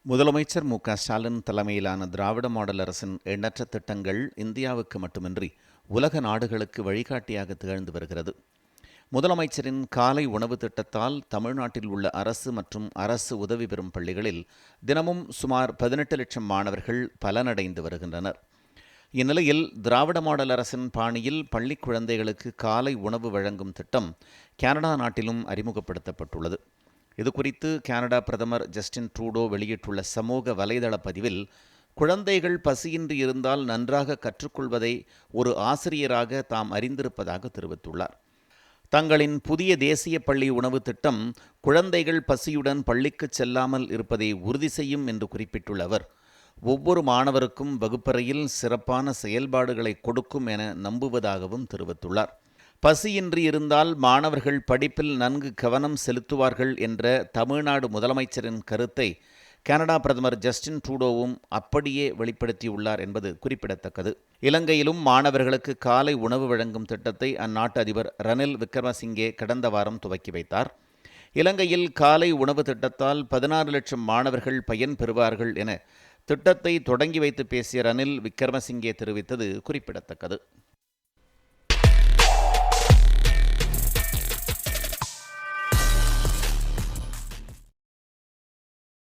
முதலமைச்சர் மு.க.ஸ்டாலின் தலைமையிலான திராவிட மாடல் அரசின் எண்ணற்ற திட்டங்கள் இந்தியாவுக்கு மட்டுமின்றி உலக நாடுகளுக்கு வழிகாட்டியாக திகழ்ந்து வருகிறது. முதலமைச்சரின் காலை உணவு திட்டத்தால் தமிழ்நாட்டில் உள்ள அரசு மற்றும் அரசு உதவி பெறும் பள்ளிகளில் தினமும் சுமார் 18 லட்சம் மாணவர்கள் பலனடைந்து வருகின்றனர். இந்நிலையில் திராவிட மாடல் அரசின் பாணியில் பள்ளி குழந்தைகளுக்கு காலை உணவு வழங்கும் திட்டம் கனடா நாட்டிலும் அறிமுகப்படுத்தப்பட்டுள்ளது. இதுகுறித்து கனடா பிரதமர் ஜஸ்டின் ட்ரூடோ வெளியிட்டுள்ள சமூக வலைதள பதிவில், குழந்தைகள் பசியின்றி இருந்தால் நன்றாக கற்றுக்கொள்வதை ஒரு ஆசிரியராக தாம் அறிந்திருப்பதாக தெரிவித்துள்ளார். தங்களின் புதிய தேசிய பள்ளி உணவு திட்டம் குழந்தைகள் பசியுடன் பள்ளிக்கு செல்லாமல் இருப்பதை உறுதி செய்யும் என்று குறிப்பிட்டுள்ள அவர், ஒவ்வொரு மாணவருக்கும் வகுப்பறையில் சிறப்பான செயல்பாடுகளை கொடுக்கும் என நம்புவதாகவும் தெரிவித்துள்ளார். பசியின்றி இருந்தால் மாணவர்கள் படிப்பில் நன்கு கவனம் செலுத்துவார்கள் என்ற தமிழ்நாடு முதலமைச்சரின் கருத்தை கனடா பிரதமர் ஜஸ்டின் ட்ரூடோவும் அப்படியே வெளிப்படுத்தியுள்ளார் என்பது குறிப்பிடத்தக்கது. இலங்கையிலும் மாணவர்களுக்கு காலை உணவு வழங்கும் திட்டத்தை அந்நாட்டு அதிபர் ரணில் விக்ரமசிங்கே கடந்த வாரம் துவக்கி வைத்தார். இலங்கையில் காலை உணவு திட்டத்தால் 16 லட்சம் மாணவர்கள் பயன் பெறுவார்கள் என திட்டத்தை தொடங்கி வைத்து பேசிய ரணில் விக்ரமசிங்கே தெரிவித்தது குறிப்பிடத்தக்கது.